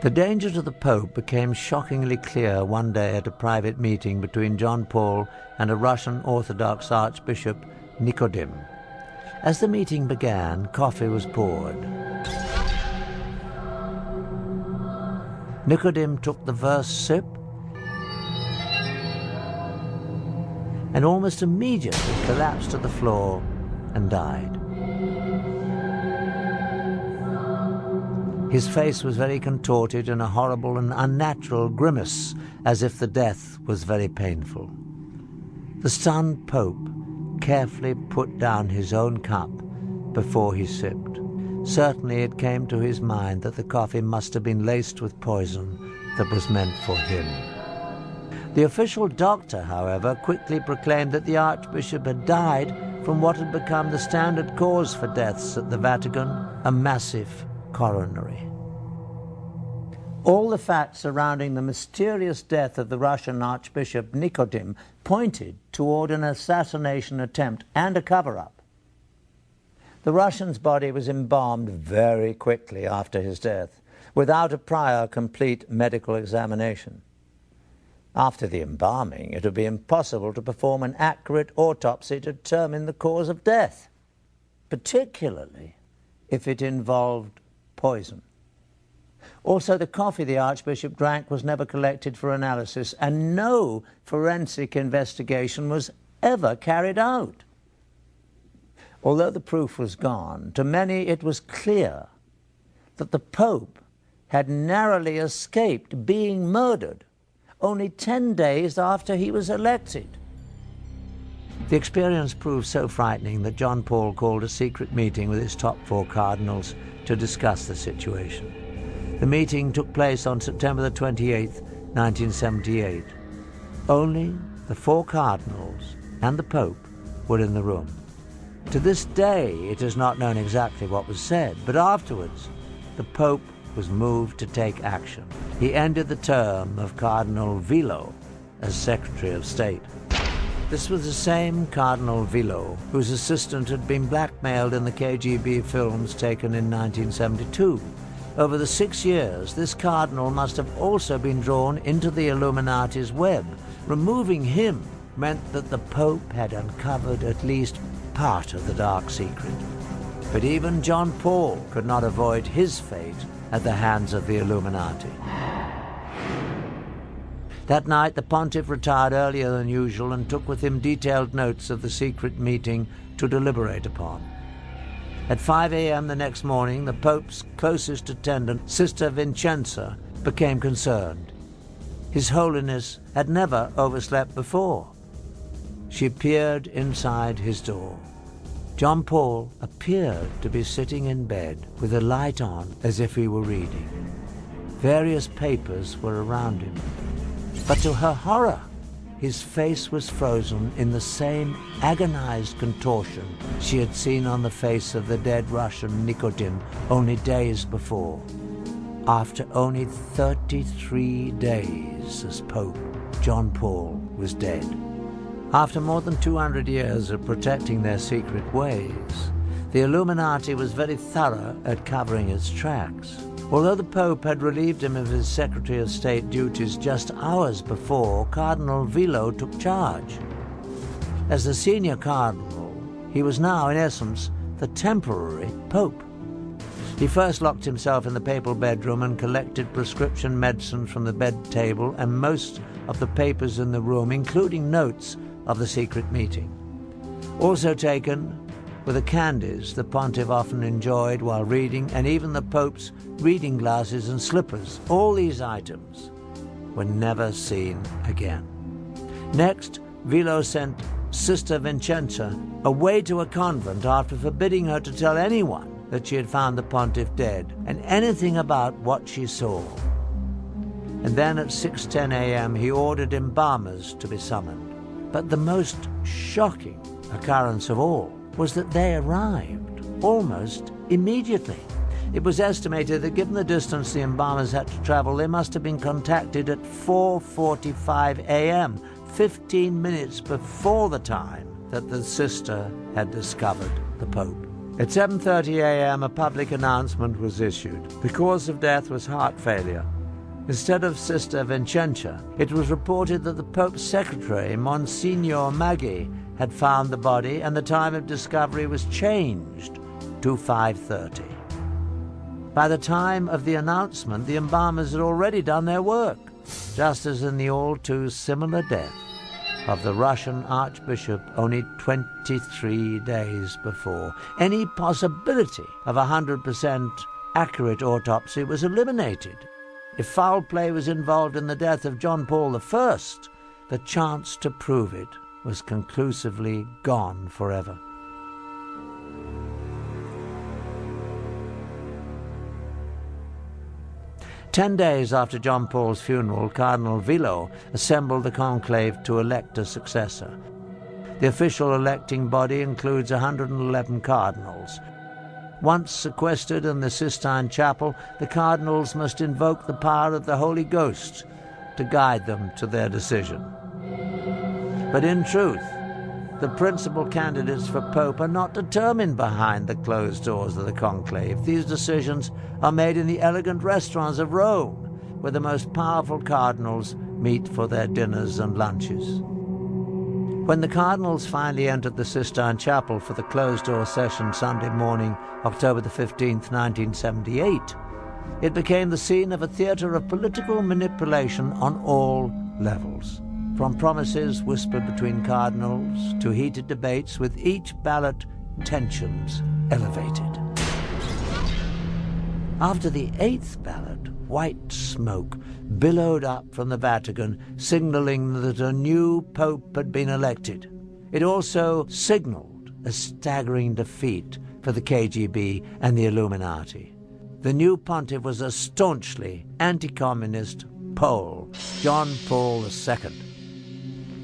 The danger to the Pope became shockingly clear one day at a private meeting between John Paul and a Russian Orthodox Archbishop, Nicodim. As the meeting began, coffee was poured. Nicodim took the first sip and almost immediately collapsed to the floor and died. His face was very contorted in a horrible and unnatural grimace, as if the death was very painful. The stunned Pope carefully put down his own cup before he sipped. Certainly it came to his mind that the coffee must have been laced with poison that was meant for him. The official doctor, however, quickly proclaimed that the Archbishop had died from what had become the standard cause for deaths at the Vatican, a massive coronary. All the facts surrounding the mysterious death of the Russian Archbishop Nikodym pointed toward an assassination attempt and a cover-up. The Russian's body was embalmed very quickly after his death, without a prior complete medical examination. After the embalming, it would be impossible to perform an accurate autopsy to determine the cause of death, particularly if it involved poison. Also, the coffee the Archbishop drank was never collected for analysis, and no forensic investigation was ever carried out. Although the proof was gone, to many it was clear that the Pope had narrowly escaped being murdered only 10 days after he was elected. The experience proved so frightening that John Paul called a secret meeting with his top 4 cardinals to discuss the situation. The meeting took place on September the 28th, 1978. Only the 4 cardinals and the Pope were in the room. To this day, it is not known exactly what was said, but afterwards, the Pope was moved to take action. He ended the term of Cardinal Villot as Secretary of State. This was the same Cardinal Villot whose assistant had been blackmailed in the KGB films taken in 1972. Over the 6 years, this cardinal must have also been drawn into the Illuminati's web. Removing him meant that the Pope had uncovered at least part of the dark secret. But even John Paul could not avoid his fate at the hands of the Illuminati. That night, the pontiff retired earlier than usual and took with him detailed notes of the secret meeting to deliberate upon. At 5 a.m. the next morning, the Pope's closest attendant, Sister Vincenza, became concerned. His Holiness had never overslept before. She appeared inside his door. John Paul appeared to be sitting in bed with a light on as if he were reading. Various papers were around him. But to her horror, his face was frozen in the same agonized contortion she had seen on the face of the dead Russian Nikodym only days before. After only 33 days as Pope, John Paul was dead. After more than 200 years of protecting their secret ways, the Illuminati was very thorough at covering its tracks. Although the Pope had relieved him of his Secretary of State duties just hours before, Cardinal Villot took charge. As the senior cardinal, he was now, in essence, the temporary Pope. He first locked himself in the papal bedroom and collected prescription medicine from the bed table and most of the papers in the room, including notes of the secret meeting. Also taken were the candies the pontiff often enjoyed while reading, and even the Pope's reading glasses and slippers. All these items were never seen again. Next, Villot sent Sister Vincenza away to a convent after forbidding her to tell anyone that she had found the pontiff dead and anything about what she saw. And then at 6:10 a.m. he ordered embalmers to be summoned. But the most shocking occurrence of all was that they arrived almost immediately. It was estimated that given the distance the embalmers had to travel, they must have been contacted at 4:45 a.m., 15 minutes before the time that the sister had discovered the Pope. At 7:30 a.m., a public announcement was issued. The cause of death was heart failure. Instead of Sister Vincenza, it was reported that the Pope's secretary, Monsignor Maggi, had found the body, and the time of discovery was changed to 5:30. By the time of the announcement, the embalmers had already done their work, just as in the all-too-similar death of the Russian Archbishop only 23 days before. Any possibility of 100% accurate autopsy was eliminated. If foul play was involved in the death of John Paul I, the chance to prove it was conclusively gone forever. Ten days after John Paul's funeral, Cardinal Villot assembled the conclave to elect a successor. The official electing body includes 111 cardinals. Once sequestered in the Sistine Chapel, the cardinals must invoke the power of the Holy Ghost to guide them to their decision. But in truth, the principal candidates for Pope are not determined behind the closed doors of the conclave. These decisions are made in the elegant restaurants of Rome, where the most powerful cardinals meet for their dinners and lunches. When the cardinals finally entered the Sistine Chapel for the closed-door session Sunday morning, October the 15th, 1978, it became the scene of a theatre of political manipulation on all levels, from promises whispered between cardinals to heated debates, with each ballot tensions elevated. After the 8th ballot, white smoke billowed up from the Vatican, signaling that a new pope had been elected. It also signaled a staggering defeat for the KGB and the Illuminati. The new pontiff was a staunchly anti-communist Pole, John Paul II.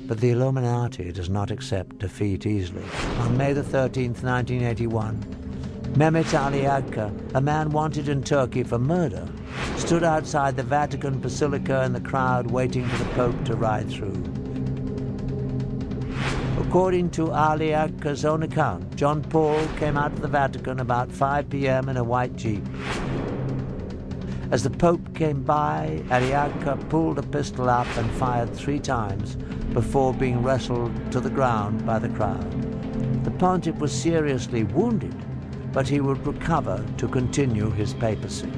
But the Illuminati does not accept defeat easily. On May the 13th, 1981, Mehmet Ali Agca, a man wanted in Turkey for murder, stood outside the Vatican Basilica in the crowd waiting for the Pope to ride through. According to Ali Agca's own account, John Paul came out of the Vatican about 5 p.m. in a white Jeep. As the Pope came by, Ali Agca pulled a pistol up and fired 3 times before being wrestled to the ground by the crowd. The pontiff was seriously wounded, but he would recover to continue his papacy.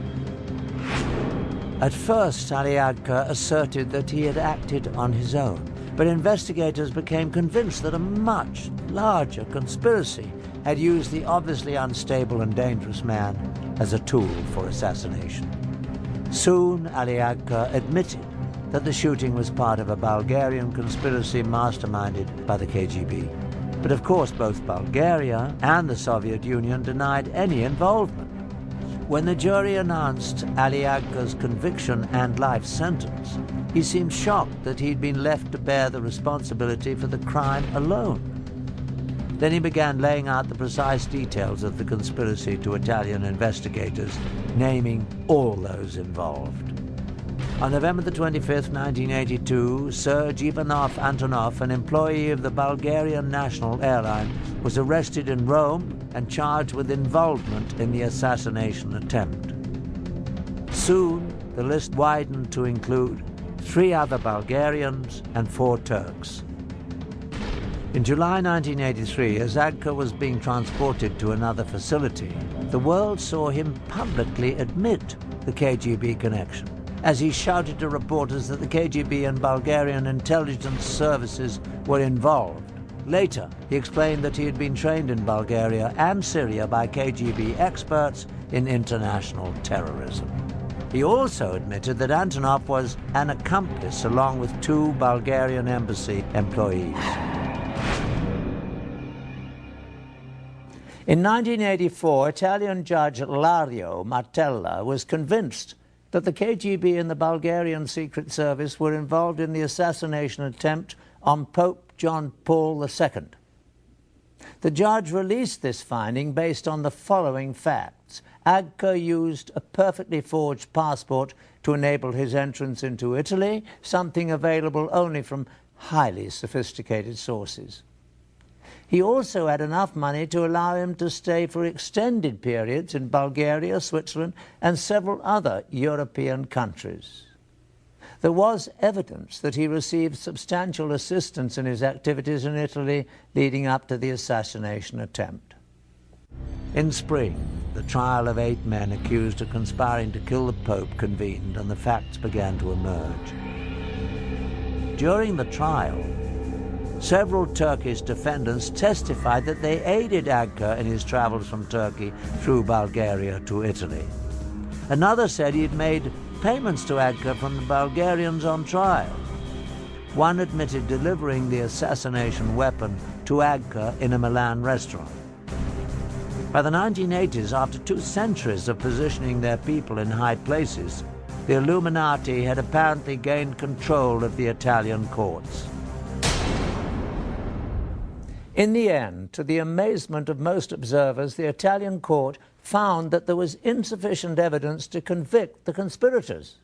At first, Ali Agca asserted that he had acted on his own, but investigators became convinced that a much larger conspiracy had used the obviously unstable and dangerous man as a tool for assassination. Soon, Ali Agca admitted that the shooting was part of a Bulgarian conspiracy masterminded by the KGB. But of course, both Bulgaria and the Soviet Union denied any involvement. When the jury announced Ali Agca's conviction and life sentence, he seemed shocked that he'd been left to bear the responsibility for the crime alone. Then he began laying out the precise details of the conspiracy to Italian investigators, naming all those involved. On November the 25th, 1982, Serge Ivanov Antonov, an employee of the Bulgarian National Airline, was arrested in Rome and charged with involvement in the assassination attempt. Soon, the list widened to include 3 other Bulgarians and 4 Turks. In July 1983, as Agca was being transported to another facility, the world saw him publicly admit the KGB connection, as he shouted to reporters that the KGB and Bulgarian intelligence services were involved. Later, he explained that he had been trained in Bulgaria and Syria by KGB experts in international terrorism. He also admitted that Antonov was an accomplice along with 2 Bulgarian embassy employees. In 1984, Italian judge Lario Martella was convinced that the KGB and the Bulgarian Secret Service were involved in the assassination attempt on Pope John Paul II. The judge released this finding based on the following facts. Agca used a perfectly forged passport to enable his entrance into Italy, something available only from highly sophisticated sources. He also had enough money to allow him to stay for extended periods in Bulgaria, Switzerland, and several other European countries. There was evidence that he received substantial assistance in his activities in Italy leading up to the assassination attempt. In spring, the trial of 8 men accused of conspiring to kill the Pope convened, and the facts began to emerge. During the trial, several Turkish defendants testified that they aided Agca in his travels from Turkey through Bulgaria to Italy. Another said he had made payments to Agca from the Bulgarians on trial. One admitted delivering the assassination weapon to Agca in a Milan restaurant. By the 1980s, after 2 centuries of positioning their people in high places, the Illuminati had apparently gained control of the Italian courts. In the end, to the amazement of most observers, the Italian court found that there was insufficient evidence to convict the conspirators.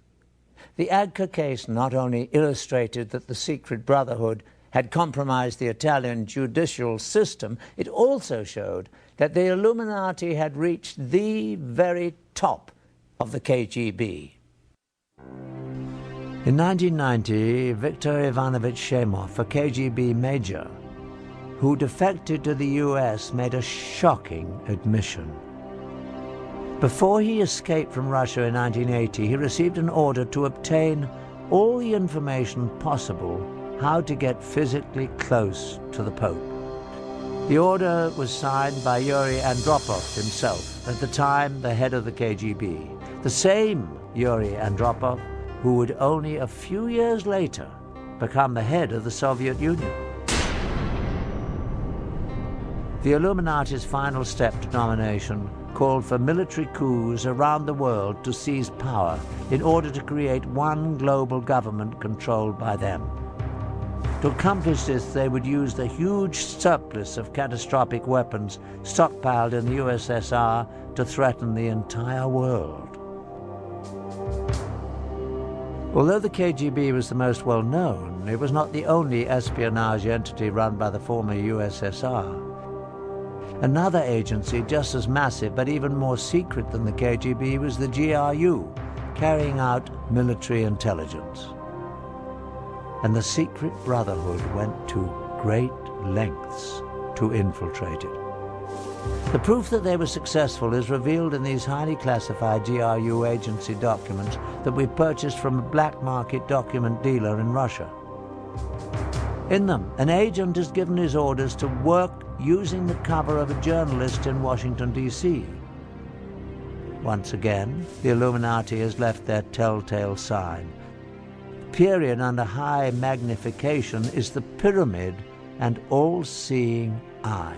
The Agca case not only illustrated that the secret brotherhood had compromised the Italian judicial system, it also showed that the Illuminati had reached the very top of the KGB. In 1990, Viktor Ivanovich Shemov, a KGB major who defected to the US, made a shocking admission. Before he escaped from Russia in 1980, he received an order to obtain all the information possible how to get physically close to the Pope. The order was signed by Yuri Andropov himself, at the time the head of the KGB, the same Yuri Andropov who would only a few years later become the head of the Soviet Union. The Illuminati's final step to domination called for military coups around the world to seize power in order to create one global government controlled by them. To accomplish this, they would use the huge surplus of catastrophic weapons stockpiled in the USSR to threaten the entire world. Although the KGB was the most well-known, it was not the only espionage entity run by the former USSR. Another agency just as massive but even more secret than the KGB was the GRU, carrying out military intelligence. And the secret brotherhood went to great lengths to infiltrate it. The proof that they were successful is revealed in these highly classified GRU agency documents that we purchased from a black market document dealer in Russia. In them, an agent is given his orders to work using the cover of a journalist in Washington, D.C. Once again, the Illuminati has left their telltale sign. The period under high magnification is the pyramid and all-seeing eye.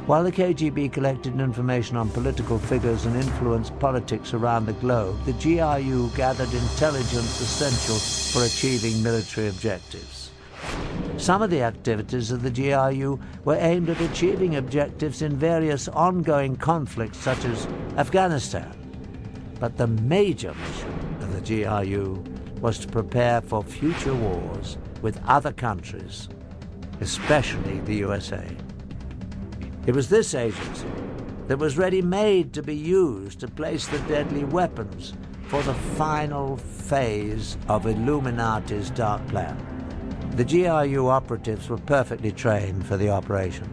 While the KGB collected information on political figures and influenced politics around the globe, the GRU gathered intelligence essential for achieving military objectives. Some of the activities of the GRU were aimed at achieving objectives in various ongoing conflicts, such as Afghanistan. But the major mission of the GRU was to prepare for future wars with other countries, especially the USA. It was this agency that was ready-made to be used to place the deadly weapons for the final phase of Illuminati's dark plan. The GRU operatives were perfectly trained for the operation.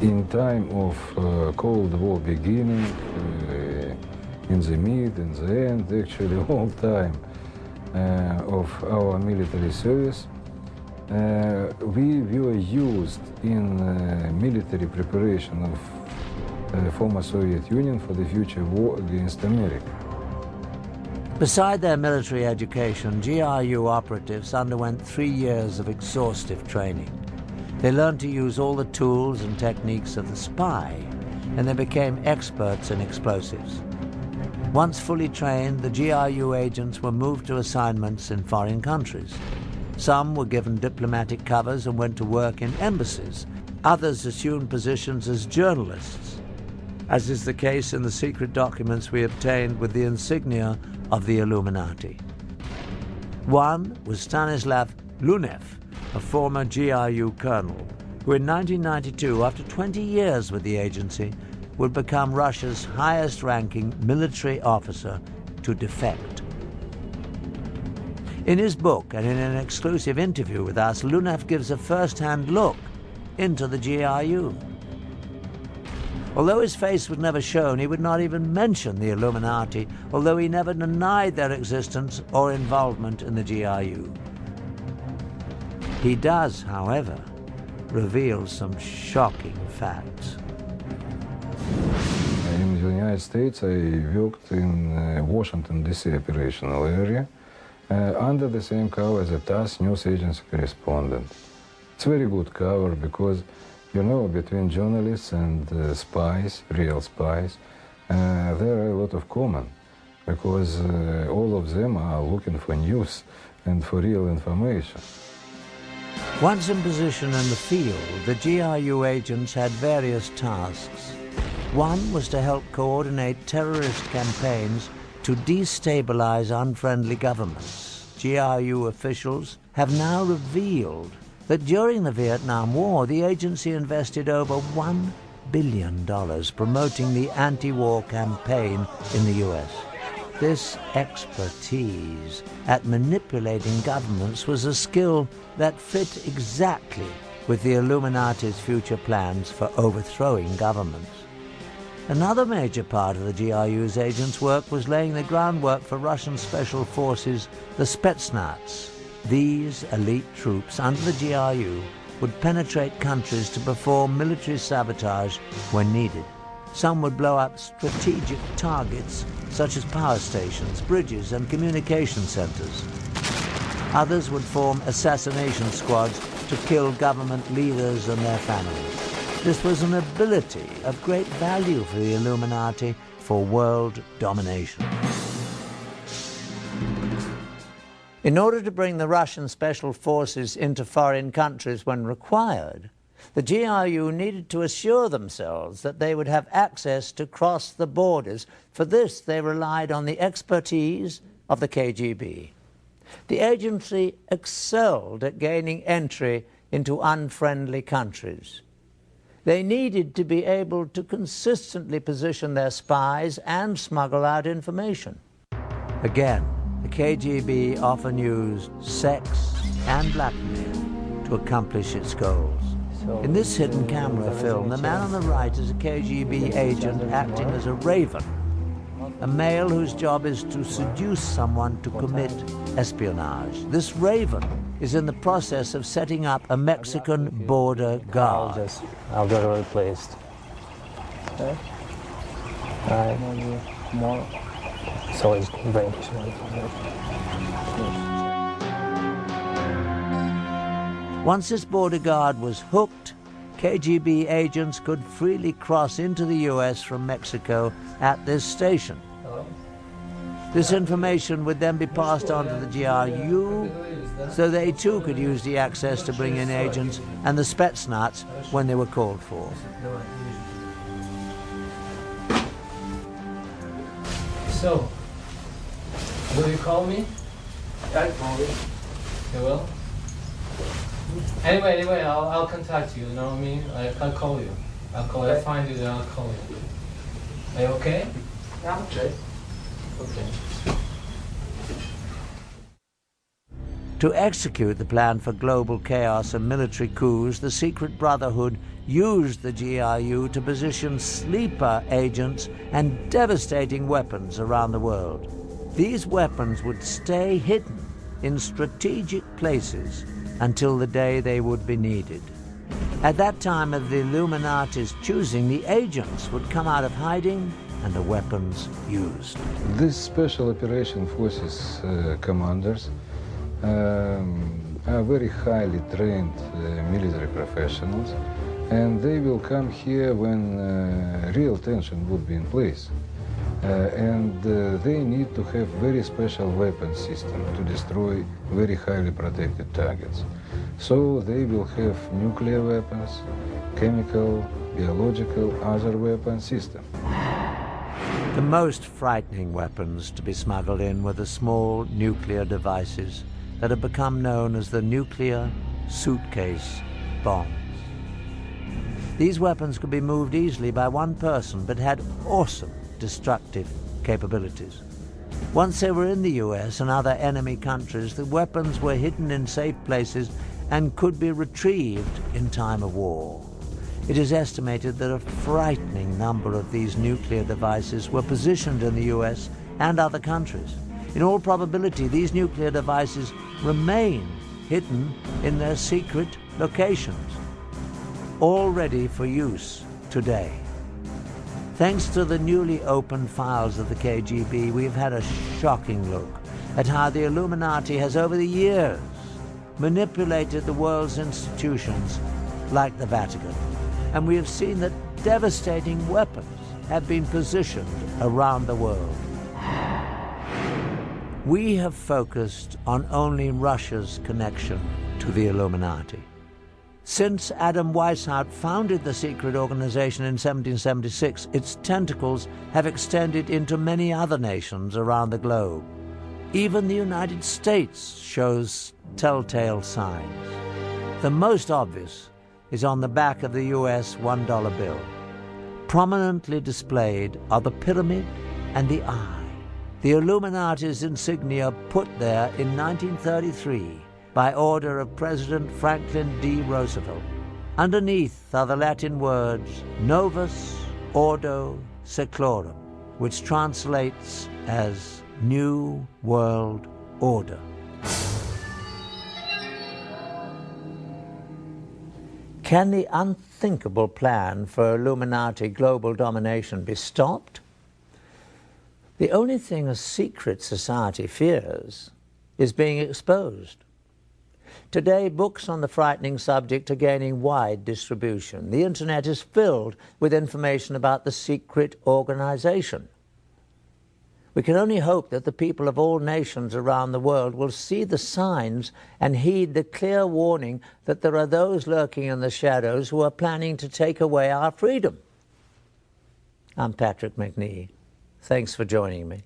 In time of Cold War beginning, in the mid, in the end, actually all time of our military service, we were used in military preparation of former Soviet Union for the future war against America. Beside their military education, GRU operatives underwent 3 years of exhaustive training. They learned to use all the tools and techniques of the spy, and they became experts in explosives. Once fully trained, the GRU agents were moved to assignments in foreign countries. Some were given diplomatic covers and went to work in embassies. Others assumed positions as journalists, as is the case in the secret documents we obtained with the insignia of the Illuminati. One was Stanislav Lunev, a former GRU colonel, who in 1992, after 20 years with the agency, would become Russia's highest-ranking military officer to defect. In his book and in an exclusive interview with us, Lunev gives a first-hand look into the GRU. Although his face was never shown, he would not even mention the Illuminati, although he never denied their existence or involvement in the GRU. He does, however, reveal some shocking facts. In the United States, I worked in Washington, D.C. operational area under the same cover as a TASS news agency correspondent. It's a very good cover because, you know, between journalists and spies, real spies, there are a lot of common, because all of them are looking for news and for real information. Once in position in the field, the GRU agents had various tasks. One was to help coordinate terrorist campaigns to destabilize unfriendly governments. GRU officials have now revealed that during the Vietnam War, the agency invested over $1 billion promoting the anti-war campaign in the U.S. This expertise at manipulating governments was a skill that fit exactly with the Illuminati's future plans for overthrowing governments. Another major part of the GRU's agents' work was laying the groundwork for Russian special forces, the Spetsnaz. These elite troops under the GRU would penetrate countries to perform military sabotage when needed. Some would blow up strategic targets such as power stations, bridges, and communication centers. Others would form assassination squads to kill government leaders and their families. This was an ability of great value for the Illuminati for world domination. In order to bring the Russian special forces into foreign countries when required, the GRU needed to assure themselves that they would have access to cross the borders. For this, they relied on the expertise of the KGB. The agency excelled at gaining entry into unfriendly countries. They needed to be able to consistently position their spies and smuggle out information. Again, the KGB often used sex and blackmail to accomplish its goals. In this hidden camera film, the man on the right is a KGB agent acting as a raven, a male whose job is to seduce someone to commit espionage. This raven is in the process of setting up a Mexican border guard. I'll get it replaced. Okay. More. So it's very Once this border guard was hooked, KGB agents could freely cross into the U.S. from Mexico at this station. This information would then be passed on to the GRU, so they too could use the access to bring in agents and the Spetsnaz when they were called for. So, will you call me? I'll call you. You will? Anyway, I'll contact you, you know what I mean? I'll call you. I'll find you, then I'll call you. Are you okay? Yeah, I'm okay. Okay. To execute the plan for global chaos and military coups, the secret brotherhood used the GRU to position sleeper agents and devastating weapons around the world. These weapons would stay hidden in strategic places until the day they would be needed. At that time of the Illuminati's choosing, the agents would come out of hiding and the weapons used. These special operation forces commanders are very highly trained military professionals, and they will come here when real tension would be in place. And they need to have very special weapon system to destroy very highly protected targets. So they will have nuclear weapons, chemical, biological, other weapon system. The most frightening weapons to be smuggled in were the small nuclear devices that have become known as the nuclear suitcase bombs. These weapons could be moved easily by one person, but had awesome destructive capabilities. Once they were in the US and other enemy countries, the weapons were hidden in safe places and could be retrieved in time of war. It is estimated that a frightening number of these nuclear devices were positioned in the US and other countries. In all probability, these nuclear devices remain hidden in their secret locations, all ready for use today. Thanks to the newly opened files of the KGB, we've had a shocking look at how the Illuminati has over the years manipulated the world's institutions like the Vatican. And we have seen that devastating weapons have been positioned around the world. We have focused on only Russia's connection to the Illuminati. Since Adam Weishaupt founded the secret organization in 1776, its tentacles have extended into many other nations around the globe. Even the United States shows telltale signs. The most obvious is on the back of the US $1 bill. Prominently displayed are the pyramid and the eye, the Illuminati's insignia put there in 1933 by order of President Franklin D. Roosevelt. Underneath are the Latin words Novus Ordo Seclorum, which translates as New World Order. Can the unthinkable plan for Illuminati global domination be stopped? The only thing a secret society fears is being exposed. Today, books on the frightening subject are gaining wide distribution. The internet is filled with information about the secret organization. We can only hope that the people of all nations around the world will see the signs and heed the clear warning that there are those lurking in the shadows who are planning to take away our freedom. I'm Patrick McNee. Thanks for joining me.